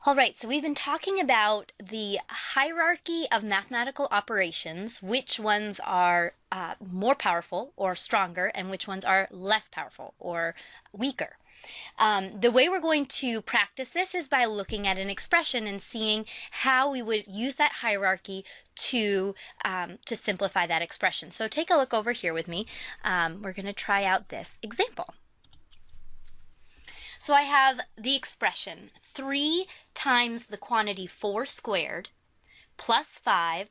All right, so we've been talking about the hierarchy of mathematical operations, which ones are more powerful or stronger, and which ones are less powerful or weaker. The way we're going to practice this is by looking at an expression and seeing how we would use that hierarchy to simplify that expression. So take a look over here with me. We're going to try out this example. So I have the expression 3 times the quantity 4 squared plus 5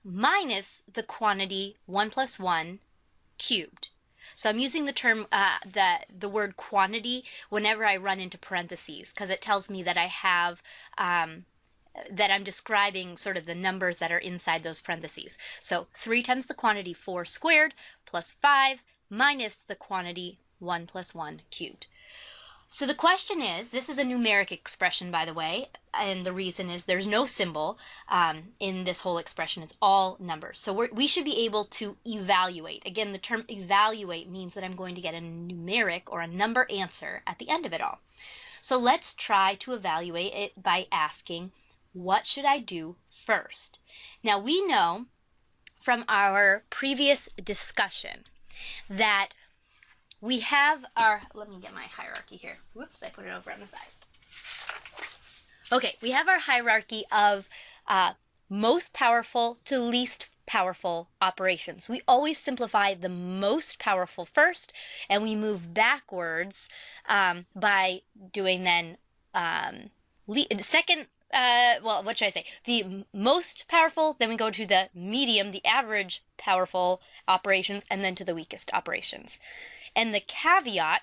minus the quantity 1 plus 1 cubed. So I'm using the term, the word quantity whenever I run into parentheses, because it tells me that I have, that I'm describing sort of the numbers that are inside those parentheses. So 3 times the quantity 4 squared plus 5 minus the quantity 1 plus 1 cubed. So the question is, this is a numeric expression, by the way, and the reason is there's no symbol in this whole expression. It's all numbers. So we should be able to evaluate. Again, the term evaluate means that I'm going to get a numeric or a number answer at the end of it all. So let's try to evaluate it by asking, what should I do first? Now, we know from our previous discussion that we have our, let me get my hierarchy here. Whoops, I put it over on the side. Okay, we have our hierarchy of most powerful to least powerful operations. We always simplify the most powerful first, and we move backwards by doing then second, well, what should I say? The most powerful, then we go to the medium, the average powerful operations, and then to the weakest operations. And the caveat,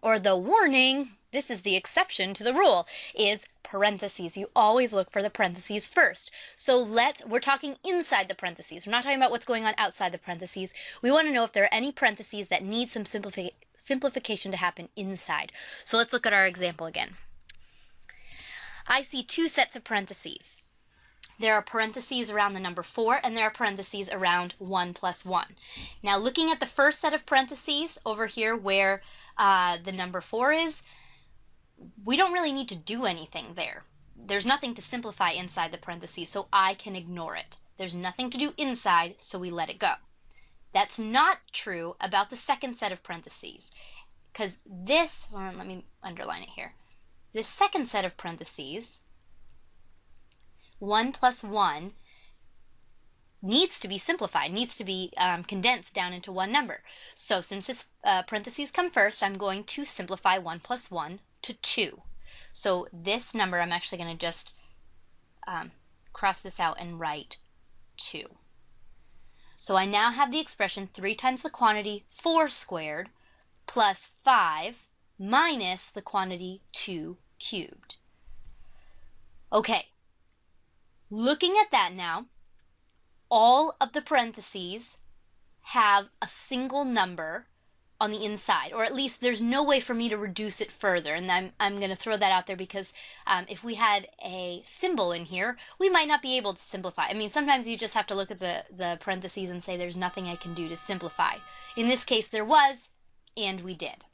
or the warning, this is the exception to the rule, is parentheses. You always look for the parentheses first. So we're talking inside the parentheses. We're not talking about what's going on outside the parentheses. We want to know if there are any parentheses that need some simplification to happen inside. So let's look at our example again. I see 2 sets of parentheses. There are parentheses around the number 4, and there are parentheses around 1 plus 1. Now, looking at the first set of parentheses over here where the number 4 is, we don't really need to do anything there. There's nothing to simplify inside the parentheses, so I can ignore it. There's nothing to do inside, so we let it go. That's not true about the second set of parentheses, because this, well, let me underline it here. This second set of parentheses, 1 plus 1, needs to be simplified, needs to be condensed down into one number. So since its parentheses come first, I'm going to simplify 1 plus 1 to 2. So this number, I'm actually going to just cross this out and write 2. So I now have the expression 3 times the quantity 4 squared plus 5 minus the quantity 2 cubed. Okay. Looking at that now, all of the parentheses have a single number on the inside, or at least there's no way for me to reduce it further. And I'm going to throw that out there because if we had a symbol in here, we might not be able to simplify. I mean, sometimes you just have to look at the parentheses and say there's nothing I can do to simplify. In this case, there was, and we did.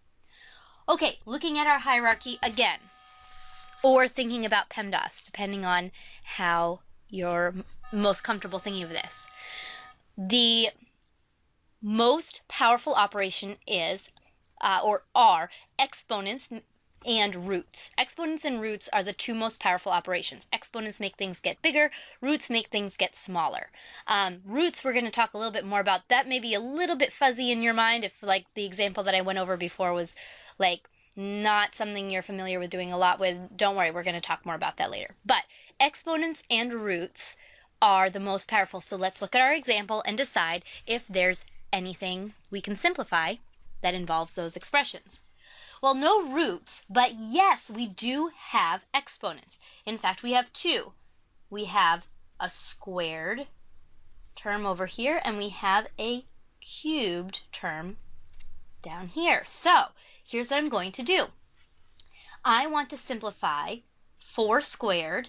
Okay, looking at our hierarchy again, or thinking about PEMDAS, depending on how you're most comfortable thinking of this. The most powerful operation is, or are, exponents and roots. Exponents and roots are the 2 most powerful operations. Exponents make things get bigger, roots make things get smaller. Roots, we're going to talk a little bit more about. That may be a little bit fuzzy in your mind if, like, the example that I went over before was, like, not something you're familiar with doing a lot with. Don't worry, we're going to talk more about that later. But exponents and roots are the most powerful. So let's look at our example and decide if there's anything we can simplify that involves those expressions. Well, no roots, but yes, we do have exponents. In fact, we have 2. We have a squared term over here, and we have a cubed term down here. So here's what I'm going to do. I want to simplify 4 squared,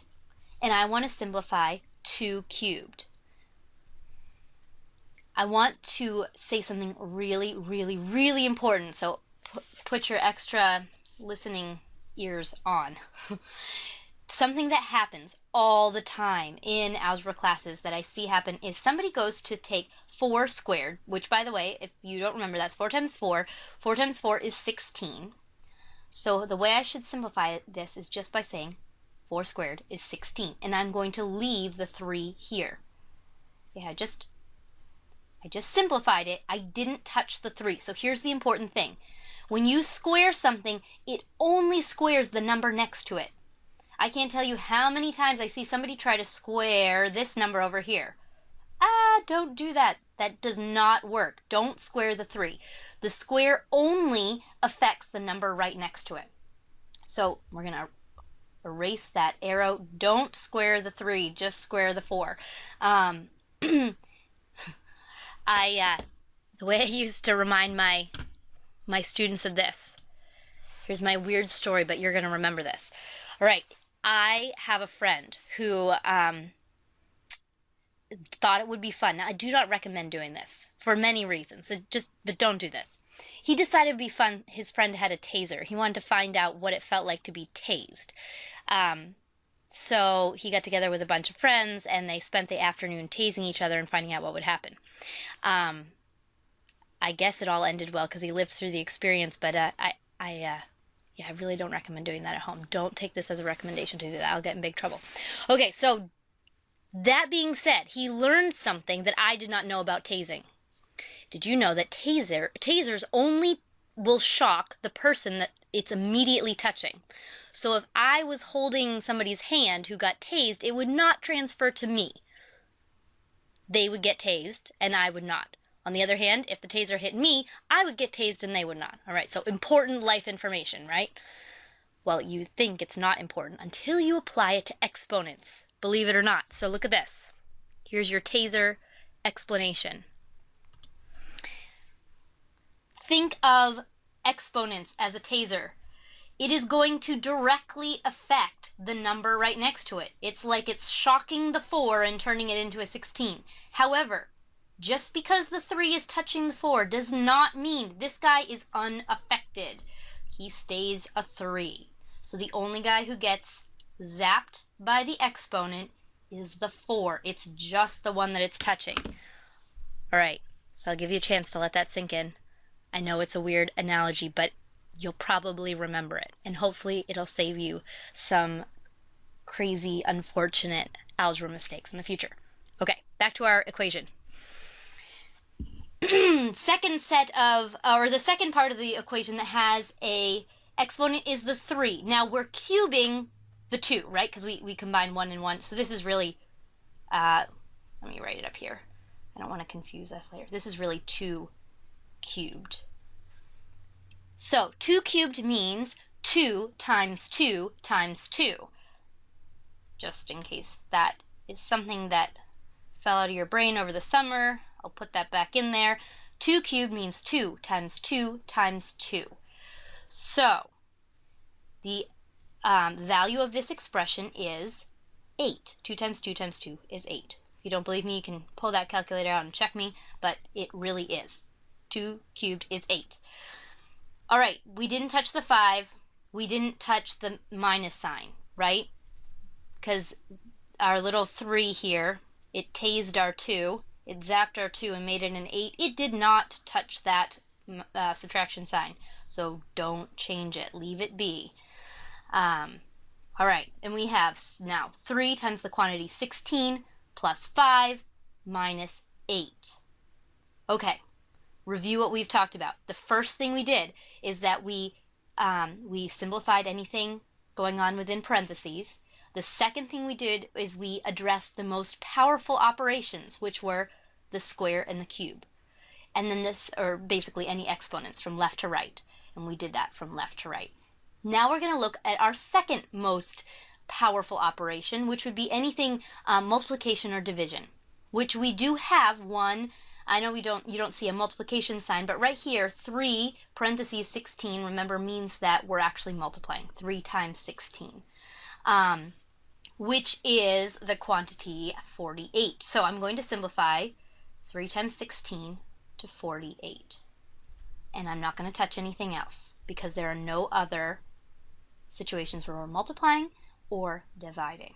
and I want to simplify 2 cubed. I want to say something really, really, really important, so put your extra listening ears on. something that happens all the time in algebra classes that I see happen is somebody goes to take 4 squared, which, by the way, if you don't remember, that's 4 times 4. 4 times 4 is 16. So the way I should simplify this is just by saying 4 squared is 16, and I'm going to leave the 3 here. See, I just simplified it. I didn't touch the 3. So here's the important thing. When you square something, it only squares the number next to it. I can't tell you how many times I see somebody try to square this number over here. Don't do that. That does not work. Don't square the 3. The square only affects the number right next to it. So we're going to erase that arrow. Don't square the 3, just square the 4. The way I used to remind my students of this. Here's my weird story, but you're going to remember this. All right, I have a friend who thought it would be fun. Now, I do not recommend doing this for many reasons, but don't do this. He decided it would be fun. His friend had a taser. He wanted to find out what it felt like to be tased. So he got together with a bunch of friends, and they spent the afternoon tasing each other and finding out what would happen. I guess it all ended well because he lived through the experience, but I really don't recommend doing that at home. Don't take this as a recommendation to do that. I'll get in big trouble. Okay, so that being said, he learned something that I did not know about tasing. Did you know that tasers only will shock the person that it's immediately touching? So if I was holding somebody's hand who got tased, it would not transfer to me. They would get tased, and I would not. On the other hand, if the taser hit me, I would get tased and they would not. All right, so important life information, right? Well, you think it's not important until you apply it to exponents, believe it or not. So look at this. Here's your taser explanation. Think of exponents as a taser. It is going to directly affect the number right next to it. It's like it's shocking the 4 and turning it into a 16. However, just because the 3 is touching the 4 does not mean this guy is unaffected. He stays a 3. So the only guy who gets zapped by the exponent is the 4. It's just the one that it's touching. All right, so I'll give you a chance to let that sink in. I know it's a weird analogy, but you'll probably remember it, and hopefully it'll save you some crazy, unfortunate algebra mistakes in the future. Okay, back to our equation. The second part of the equation that has a exponent is the 3. Now we're cubing the 2, right? Because we combine 1 and 1. So this is really, let me write it up here. I don't want to confuse us later. This is really 2 cubed. So 2 cubed means 2 times 2 times 2. Just in case that is something that fell out of your brain over the summer, I'll put that back in there. 2 cubed means 2 times 2 times 2. So the value of this expression is 8. 2 times 2 times 2 is 8. If you don't believe me, you can pull that calculator out and check me, but it really is. 2 cubed is 8. All right, we didn't touch the 5. We didn't touch the minus sign, right? Because our little 3 here, it tased our 2. It zapped our 2 and made it an 8. It did not touch that subtraction sign. So don't change it. Leave it be. All right, and we have now 3 times the quantity 16 plus 5 minus 8. Okay, review what we've talked about. The first thing we did is that we simplified anything going on within parentheses. The second thing we did is we addressed the most powerful operations, which were the square and the cube. And then or basically any exponents from left to right. And we did that from left to right. Now we're going to look at our second most powerful operation, which would be anything multiplication or division, which we do have one. I know you don't see a multiplication sign, but right here, 3 parentheses 16, remember, means that we're actually multiplying. 3 times 16. Which is the quantity 48. So I'm going to simplify 3 times 16 to 48. And I'm not going to touch anything else because there are no other situations where we're multiplying or dividing.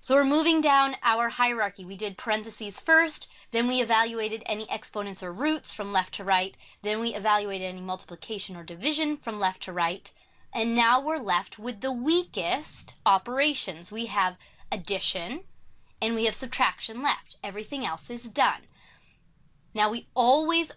So we're moving down our hierarchy. We did parentheses first, then we evaluated any exponents or roots from left to right, then we evaluated any multiplication or division from left to right, and now we're left with the weakest operations. We have addition and we have subtraction left. Everything else is done. Now we always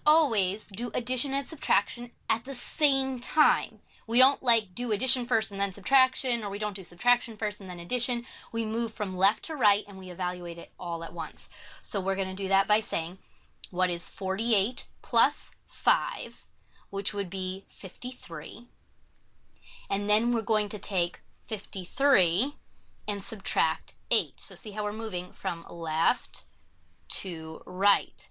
do addition and subtraction at the same time. We don't like do addition first and then subtraction, or we don't do subtraction first and then addition. We move from left to right and we evaluate it all at once. So we're going to do that by saying, what is 48 plus 5, which would be 53. And then we're going to take 53 and subtract 8. So see how we're moving from left to right.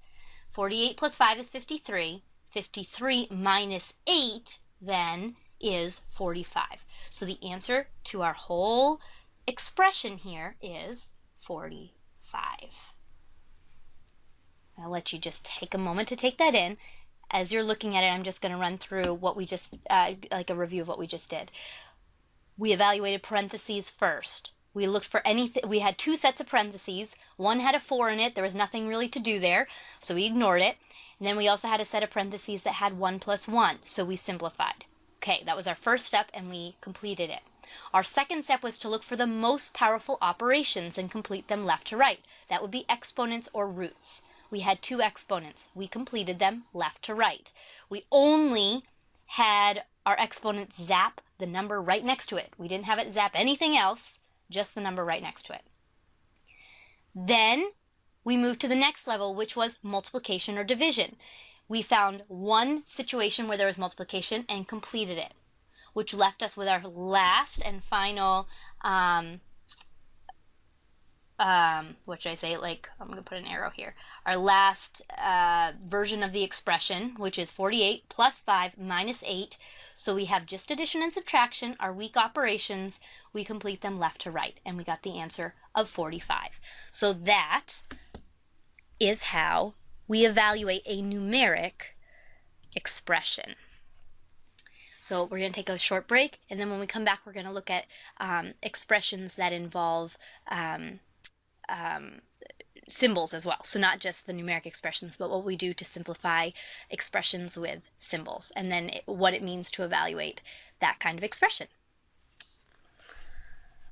48 plus 5 is 53. 53 minus 8 then is 45. So the answer to our whole expression here is 45. I'll let you just take a moment to take that in. As you're looking at it, I'm just going to run through what we just, like a review of what we just did. We evaluated parentheses first. We looked for anything. We had two sets of parentheses. One had a 4 in it. There was nothing really to do there, so we ignored it. And then we also had a set of parentheses that had 1 plus 1, so we simplified. Okay, that was our first step, and we completed it. Our second step was to look for the most powerful operations and complete them left to right. That would be exponents or roots. We had two exponents. We completed them left to right. We only had our exponent zap the number right next to it. We didn't have it zap anything else, just the number right next to it. Then we moved to the next level, which was multiplication or division. We found one situation where there was multiplication and completed it, which left us with our last and final, what should I say, like, I'm going to put an arrow here. Our last version of the expression, which is 48 plus 5 minus 8. So we have just addition and subtraction, our weak operations. We complete them left to right, and we got the answer of 45. So that is how we evaluate a numeric expression. So we're going to take a short break, and then when we come back, we're going to look at expressions that involve symbols as well. So not just the numeric expressions, but what we do to simplify expressions with symbols, and then what it means to evaluate that kind of expression.